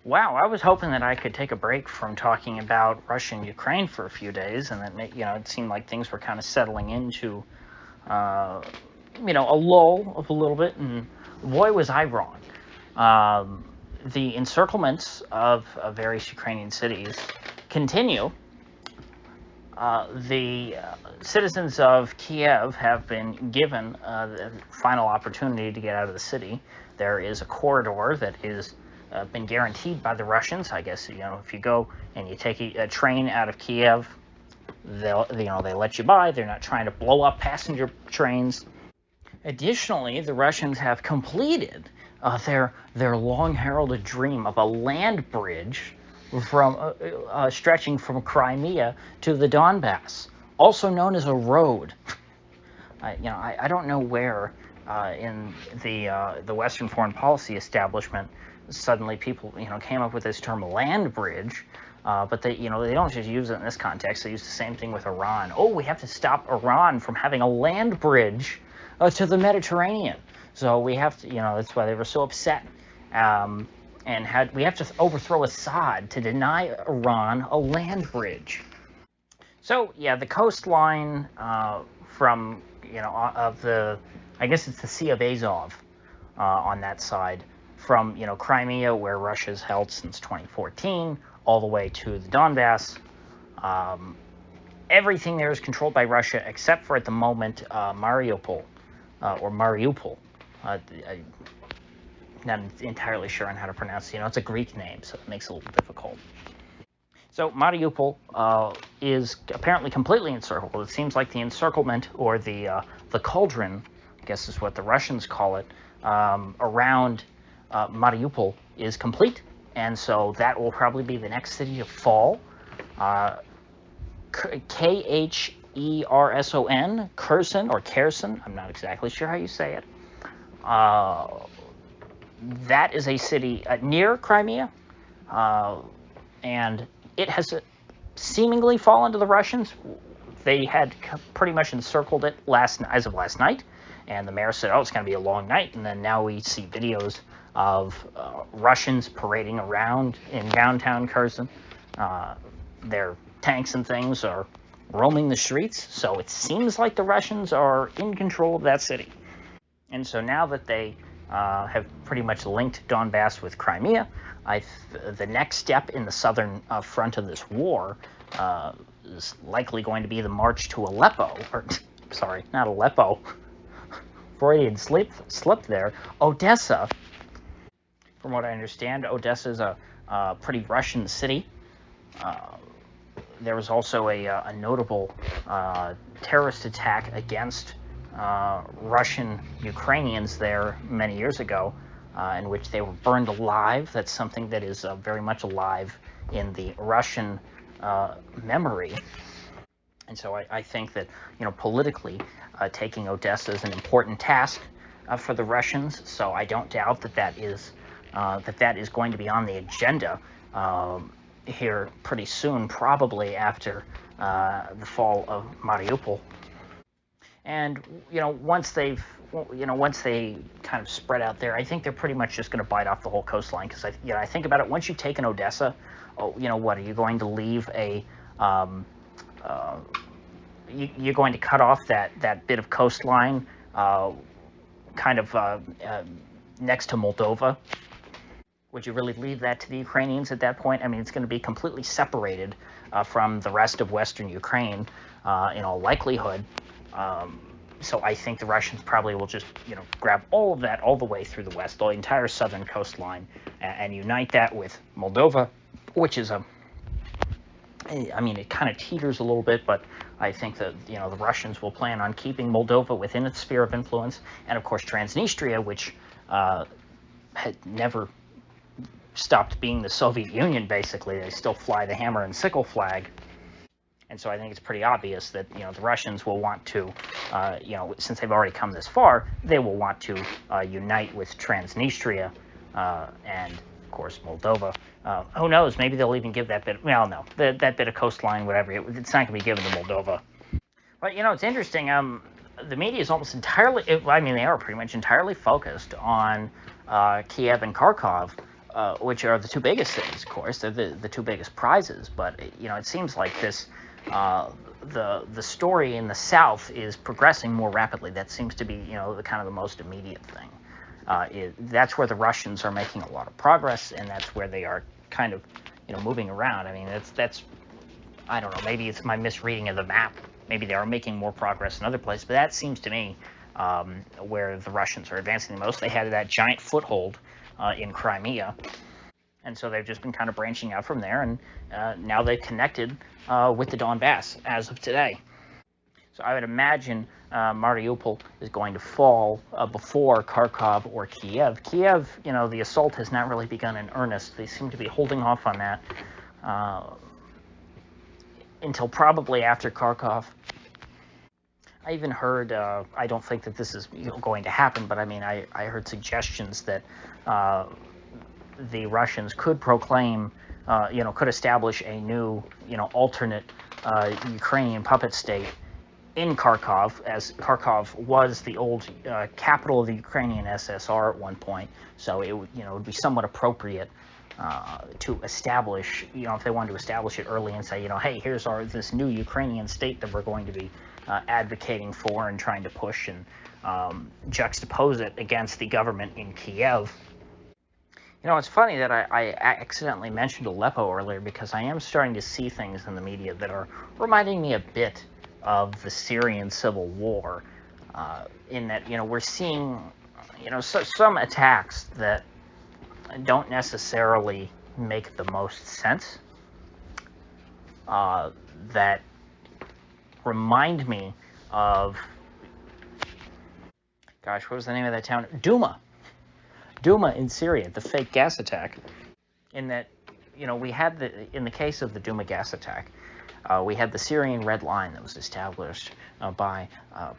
Wow, I was hoping that I could take a break from talking about Russia and Ukraine for a few days, and that it seemed like things were kind of settling into uh, a lull of a little bit, and boy was I wrong. The encirclements of various Ukrainian cities continue. The citizens of Kiev have been given the final opportunity to get out of the city. There is a corridor that is been guaranteed by the Russians. I guess if you go and you take a train out of Kiev, they let you by. They're not trying to blow up passenger trains. Additionally, the Russians have completed their long heralded dream of a land bridge from stretching from Crimea to the Donbas, also known as a road. I don't know where in the Western foreign policy establishment suddenly people came up with this term land bridge, but they don't just use it in this context. They use the same thing with Iran. Oh, we have to stop Iran from having a land bridge to the Mediterranean. So we have to, that's why they were so upset. And we have to overthrow Assad to deny Iran a land bridge. So yeah, the coastline from I guess it's the Sea of Azov on that side, from Crimea, where Russia's held since 2014, all the way to the Donbas. Everything there is controlled by Russia except for, at the moment, Mariupol. I'm not entirely sure on how to pronounce it. It's a Greek name, so it makes it a little difficult. So Mariupol is apparently completely encircled. It seems like the encirclement, or the cauldron, I guess is what the Russians call it, around Mariupol is complete, and so that will probably be the next city to fall. Kherson, Kherson, I'm not exactly sure how you say it. That is a city near Crimea, and it has seemingly fallen to the Russians. They had pretty much encircled it as of last night, and the mayor said, oh, it's going to be a long night, and then now we see videos of Russians parading around in downtown Kherson. Their tanks and things are roaming the streets, so it seems like the Russians are in control of that city. And so now that they have pretty much linked Donbas with Crimea, the next step in the southern front of this war is likely going to be the march to Aleppo, or sorry, not Aleppo, Freudian slip there, Odessa. From what I understand, Odessa is a pretty Russian city. There was also a notable terrorist attack against Russian Ukrainians there many years ago, in which they were burned alive. That's something that is very much alive in the Russian memory. And so I think that, politically, taking Odessa is an important task for the Russians. So I don't doubt that is going to be on the agenda here pretty soon, probably after the fall of Mariupol. And once they kind of spread out there, I think they're pretty much just going to bite off the whole coastline. Because I think about it, once you've taken Odessa, what are you going to leave you're going to cut off that bit of coastline, kind of next to Moldova? Would you really leave that to the Ukrainians at that point? I mean, it's going to be completely separated from the rest of Western Ukraine, in all likelihood. So I think the Russians probably will just, grab all of that all the way through the west, the entire southern coastline, and unite that with Moldova, which is it kind of teeters a little bit, but I think that, the Russians will plan on keeping Moldova within its sphere of influence, and of course Transnistria, which had never stopped being the Soviet Union, basically. They still fly the hammer and sickle flag. And so I think it's pretty obvious that, the Russians will want to, since they've already come this far, they will want to unite with Transnistria and, of course, Moldova. Who knows? Maybe they'll even give that bit, well, no, that bit of coastline, whatever, it's not going to be given to Moldova. But, it's interesting. The media is almost entirely, they are pretty much entirely focused on Kiev and Kharkov, which are the two biggest cities, of course. They're the two biggest prizes. But it seems like this the story in the south is progressing more rapidly. That seems to be the kind of the most immediate thing. That's where the Russians are making a lot of progress, and that's where they are kind of moving around. I mean, that's I don't know. Maybe it's my misreading of the map. Maybe they are making more progress in other places, but that seems to me where the Russians are advancing the most. They had that giant foothold in Crimea, and so they've just been kind of branching out from there, and now they've connected with the Donbas as of today. So I would imagine Mariupol is going to fall before Kharkov or Kiev. Kiev, the assault has not really begun in earnest. They seem to be holding off on that until probably after Kharkov. I even heard, I don't think that this is going to happen, but I mean, I heard suggestions that the Russians could proclaim, could establish a new, alternate Ukrainian puppet state in Kharkov, as Kharkov was the old capital of the Ukrainian SSR at one point. So it would be somewhat appropriate to establish, if they wanted to establish it early and say, hey, here's this new Ukrainian state that we're going to be advocating for and trying to push, and juxtapose it against the government in Kiev. It's funny that I accidentally mentioned Aleppo earlier, because I am starting to see things in the media that are reminding me a bit of the Syrian civil war, in that, we're seeing, some attacks that don't necessarily make the most sense, that remind me of, gosh, what was the name of that town? Douma in Syria, the fake gas attack. In that, we had in the case of the Douma gas attack, we had the Syrian Red Line that was established by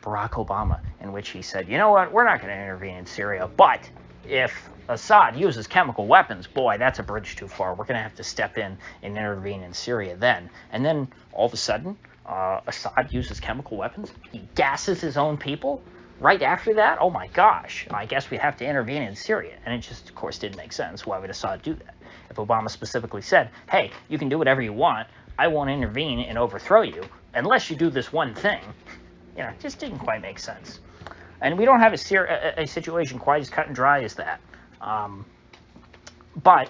Barack Obama, in which he said, you know what, we're not going to intervene in Syria, but if Assad uses chemical weapons, boy, that's a bridge too far. We're going to have to step in and intervene in Syria then. And then, all of a sudden, Assad uses chemical weapons. He gasses his own people. Right after that, oh my gosh, I guess we have to intervene in Syria. And it just, of course, didn't make sense. Why would Assad do that? If Obama specifically said, hey, you can do whatever you want, I won't intervene and overthrow you unless you do this one thing, it just didn't quite make sense. And we don't have a situation quite as cut and dry as that. But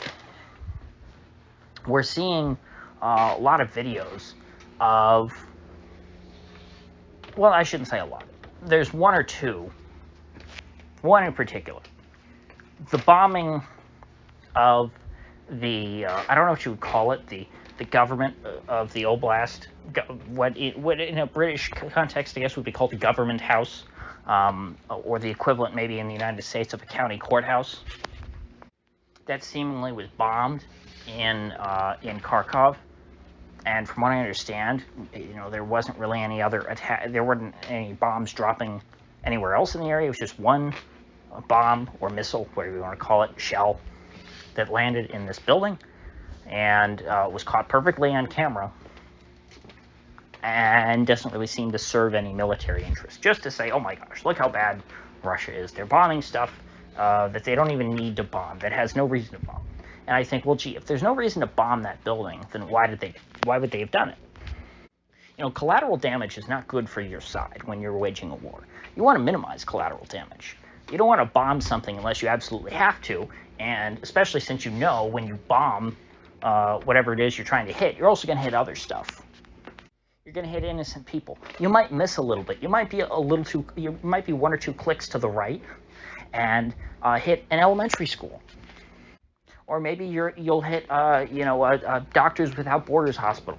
we're seeing a lot of videos of, well, I shouldn't say a lot. There's one or two, one in particular. The bombing of the, I don't know what you would call it, the government of the Oblast, what in a British context, I guess, would be called the government house, or the equivalent maybe in the United States of a county courthouse. That seemingly was bombed in Kharkov. And from what I understand, there wasn't really any other attack. There weren't any bombs dropping anywhere else in the area. It was just one bomb or missile, whatever you want to call it, shell, that landed in this building, and was caught perfectly on camera, and doesn't really seem to serve any military interest. Just to say, oh my gosh, look how bad Russia is. They're bombing stuff that they don't even need to bomb, that has no reason to bomb. And I think, well, gee, if there's no reason to bomb that building, then why would they have done it? Collateral damage is not good for your side when you're waging a war. You want to minimize collateral damage. You don't want to bomb something unless you absolutely have to, and especially since when you bomb whatever it is you're trying to hit, you're also going to hit other stuff. You're going to hit innocent people. You might miss a little bit. You might be one or two clicks to the right and hit an elementary school. Or maybe you'll hit, a Doctors Without Borders hospital.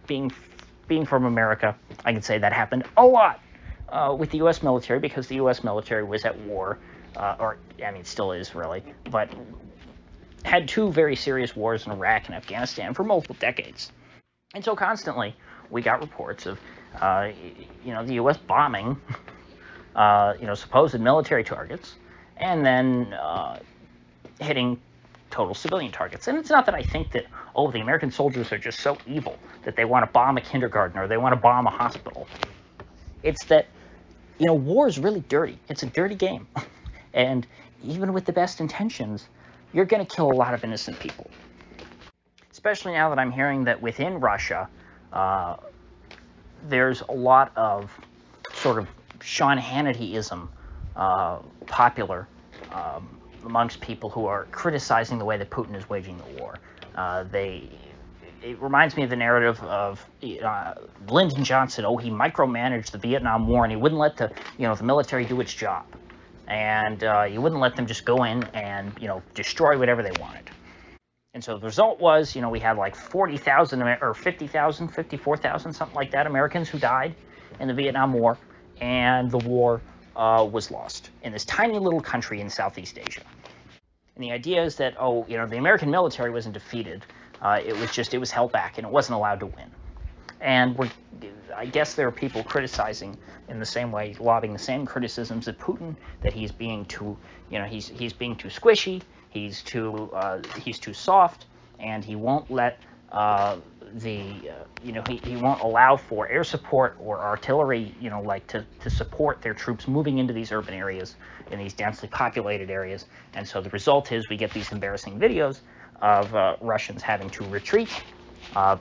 Being from America, I can say that happened a lot with the U.S. military, because the U.S. military was at war, still is really, but had two very serious wars in Iraq and Afghanistan for multiple decades. And so constantly we got reports of, the U.S. bombing, supposed military targets, and then hitting total civilian targets. And it's not that I think that, the American soldiers are just so evil that they want to bomb a kindergarten or they want to bomb a hospital. It's that, war is really dirty. It's a dirty game. And even with the best intentions, you're going to kill a lot of innocent people. Especially now that I'm hearing that within Russia, there's a lot of sort of Sean Hannity-ism popular amongst people who are criticizing the way that Putin is waging the war. It reminds me of the narrative of Lyndon Johnson. Oh, he micromanaged the Vietnam War, and he wouldn't let the military do its job, and he wouldn't let them just go in and destroy whatever they wanted. And so the result was, we had like 40,000 or 50,000, 54,000, something like that, Americans who died in the Vietnam War, and the war was lost in this tiny little country in Southeast Asia. And the idea is that, the American military wasn't defeated. It was held back, and it wasn't allowed to win. And I guess there are people criticizing in the same way, lobbing the same criticisms of Putin, that he's being too, he's being too squishy, he's too soft, and he won't let he won't allow for air support or artillery, to support their troops moving into these urban areas, in these densely populated areas. And so the result is we get these embarrassing videos of Russians having to retreat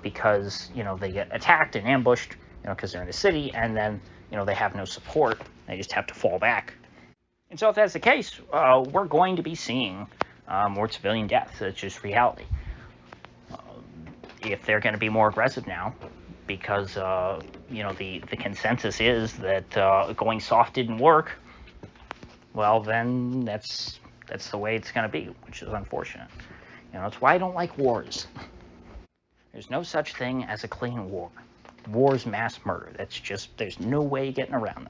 because, they get attacked and ambushed, because they're in a city, and then, they have no support. They just have to fall back. And so if that's the case, we're going to be seeing more civilian deaths. It's just reality. If they're going to be more aggressive now, because, the consensus is that going soft didn't work, well, then that's the way it's going to be, which is unfortunate. It's why I don't like wars. There's no such thing as a clean war. War's mass murder. There's no way getting around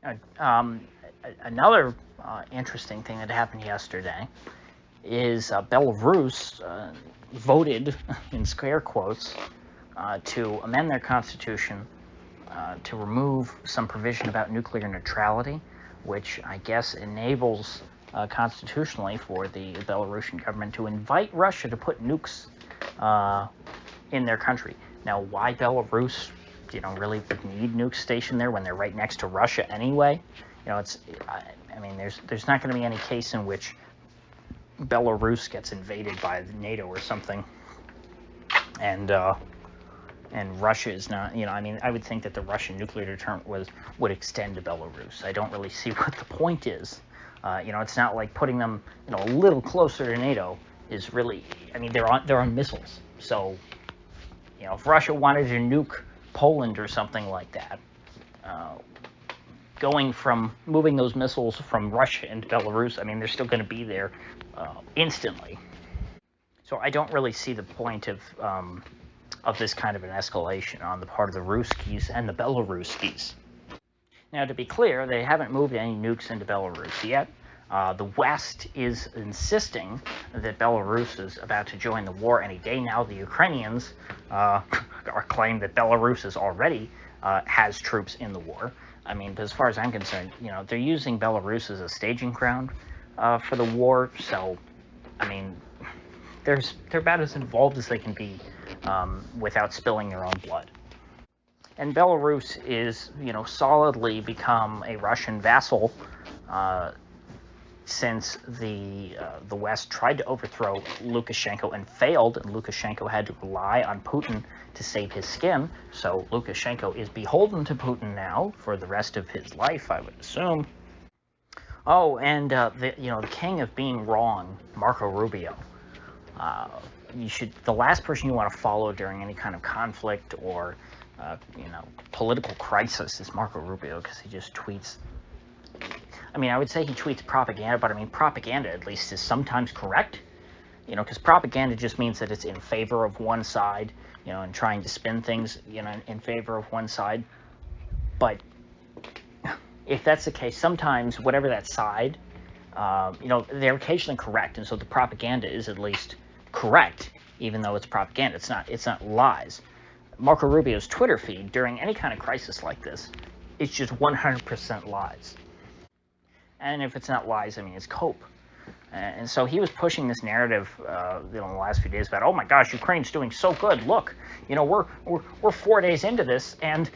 that. Another interesting thing that happened yesterday is Belarus voted, in scare quotes, to amend their constitution to remove some provision about nuclear neutrality, which I guess enables constitutionally for the Belarusian government to invite Russia to put nukes in their country. Now, why Belarus, really need nukes stationed there when they're right next to Russia anyway? There's not going to be any case in which Belarus gets invaded by NATO or something, and Russia is not, I would think that the Russian nuclear deterrent would extend to Belarus. I don't really see what the point is. It's not like putting them, a little closer to NATO is really, they're on missiles. So, if Russia wanted to nuke Poland or something like that, moving those missiles from Russia into Belarus, they're still going to be there instantly. So I don't really see the point of this kind of an escalation on the part of the Ruskies and the Belaruskis. Now, to be clear, they haven't moved any nukes into Belarus yet. The West is insisting that Belarus is about to join the war any day now. The Ukrainians claim that Belarus is already has troops in the war. But as far as I'm concerned, they're using Belarus as a staging ground for the war. So, they're about as involved as they can be without spilling their own blood. And Belarus is, solidly become a Russian vassal since the West tried to overthrow Lukashenko and failed, and Lukashenko had to rely on Putin to save his skin. So Lukashenko is beholden to Putin now for the rest of his life, I would assume. Oh, and the king of being wrong, Marco Rubio. The last person you want to follow during any kind of conflict or political crisis is Marco Rubio, because he just tweets. I would say he tweets propaganda, but propaganda at least is sometimes correct. Because propaganda just means that it's in favor of one side, and trying to spin things, in favor of one side. But if that's the case, sometimes whatever that side, they're occasionally correct, and so the propaganda is at least correct, even though it's propaganda. It's not lies. Marco Rubio's Twitter feed during any kind of crisis like this is just 100% lies. And if it's not lies, it's cope. And so he was pushing this narrative, in the last few days about, oh my gosh, Ukraine's doing so good. Look, we're 4 days into this, and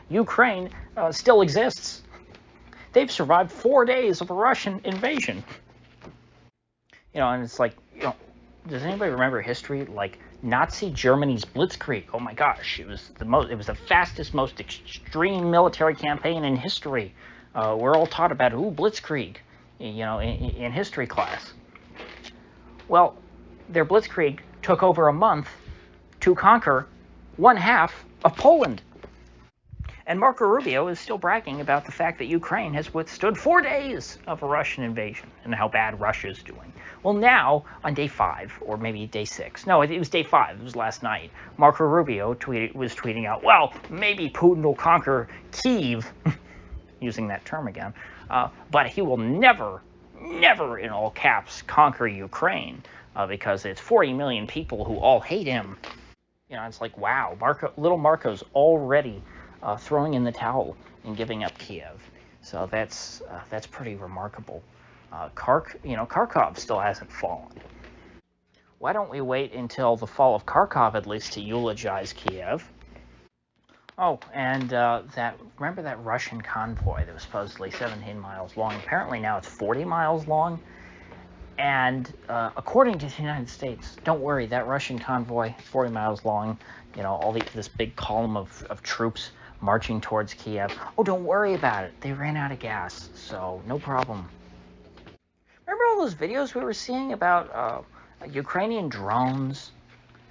Ukraine still exists. They've survived 4 days of a Russian invasion. And it's like, does anybody remember history? Like Nazi Germany's Blitzkrieg. Oh my gosh, it was the fastest, most extreme military campaign in history. We're all taught about Blitzkrieg, in history class. Well, their Blitzkrieg took over a month to conquer 1/2 of Poland. And Marco Rubio is still bragging about the fact that Ukraine has withstood 4 days of a Russian invasion and how bad Russia's doing. Well, now, on day 5, or maybe day 6, no, it was day 5, it was last night, Marco Rubio was tweeting out, well, maybe Putin will conquer Kyiv, using that term again, but he will never, in all caps, conquer Ukraine, because it's 40 million people who all hate him. It's like, wow, little Marco's already throwing in the towel and giving up Kiev. So that's pretty remarkable. Kharkov still hasn't fallen. Why don't we wait until the fall of Kharkov at least to eulogize Kiev? Oh, and remember that Russian convoy that was supposedly 17 miles long? Apparently now it's 40 miles long. And according to the United States, don't worry, that Russian convoy, 40 miles long, this big column of troops marching towards Kiev. Oh, don't worry about it. They ran out of gas, so no problem. Remember all those videos we were seeing about Ukrainian drones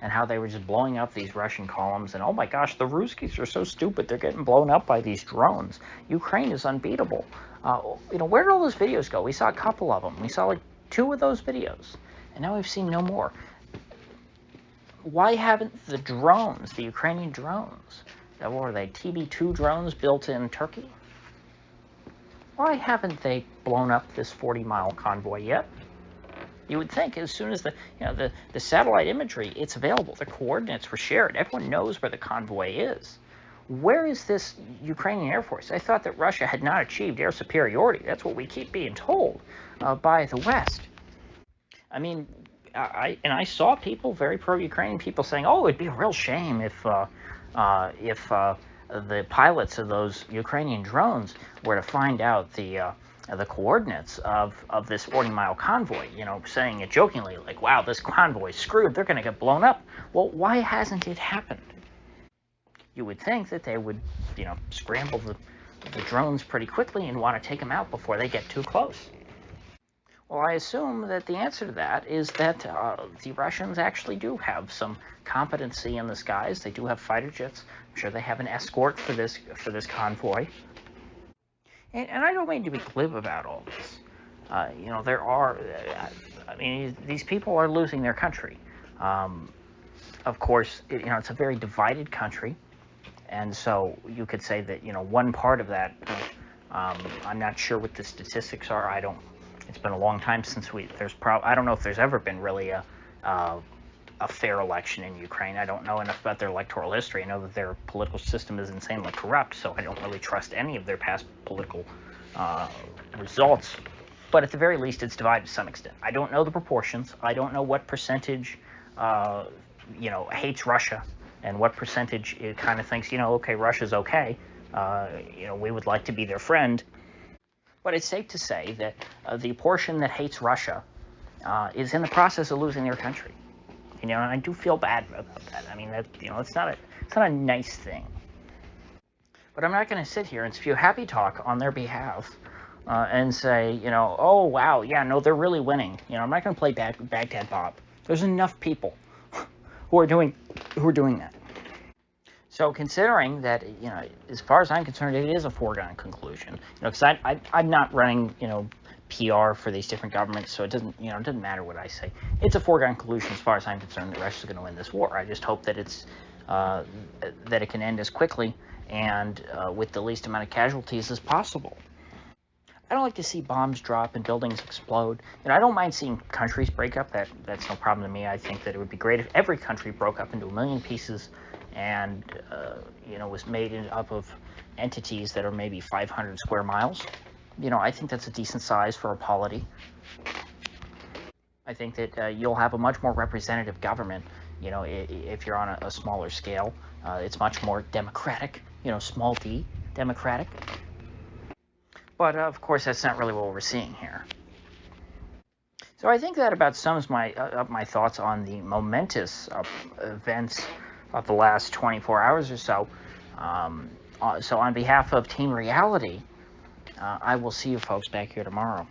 and how they were just blowing up these Russian columns? And oh my gosh, the Ruskies are so stupid. They're getting blown up by these drones. Ukraine is unbeatable. Where did all those videos go? We saw a couple of them. We saw like 2 of those videos, and now we've seen no more. Why haven't the drones, the Ukrainian drones, what were they, TB2 drones built in Turkey? Why haven't they blown up this 40-mile convoy yet? You would think as soon as the satellite imagery, it's available, the coordinates were shared, everyone knows where the convoy is. Where is this Ukrainian Air Force? I thought that Russia had not achieved air superiority. That's what we keep being told by the West. I mean, I saw people, very pro-Ukrainian people, saying, "Oh, it'd be a real shame if the pilots of those Ukrainian drones were to find out the coordinates of this 40-mile convoy." Saying it jokingly, like, "Wow, this convoy's screwed. They're going to get blown up." Well, why hasn't it happened? You would think that they would, scramble the drones pretty quickly and want to take them out before they get too close. Well, I assume that the answer to that is that the Russians actually do have some competency in the skies. They do have fighter jets. I'm sure they have an escort for this convoy. And I don't mean to be glib about all this. These people are losing their country. Of course, it's a very divided country. And so you could say that, one part of that, I'm not sure what the statistics are. It's been a long time since I don't know if there's ever been really a fair election in Ukraine. I don't know enough about their electoral history. I know that their political system is insanely corrupt, so I don't really trust any of their past political results. But at the very least, it's divided to some extent. I don't know the proportions. I don't know what percentage, hates Russia, and what percentage it kind of thinks, okay, Russia's okay. We would like to be their friend. But it's safe to say that the portion that hates Russia is in the process of losing their country. And I do feel bad about that. I mean, it's not a nice thing. But I'm not going to sit here and spew happy talk on their behalf and say, oh wow, yeah, no, they're really winning. I'm not going to play Baghdad Bob. There's enough people who are doing that. So considering that, as far as I'm concerned, it is a foregone conclusion. Because I'm not running, PR for these different governments, so it doesn't matter what I say. It's a foregone conclusion as far as I'm concerned that Russia's going to win this war. I just hope that that it can end as quickly and with the least amount of casualties as possible. I don't like to see bombs drop and buildings explode. I don't mind seeing countries break up. That's no problem to me. I think that it would be great if every country broke up into a million pieces and was made up of entities that are maybe 500 square miles. I think that's a decent size for a polity. I think that you'll have a much more representative government, if you're on a smaller scale. It's much more democratic, small d, democratic. But of course, that's not really what we're seeing here. So I think that about sums up my thoughts on the momentous events of the last 24 hours or so. So on behalf of Team Reality, I will see you folks back here tomorrow.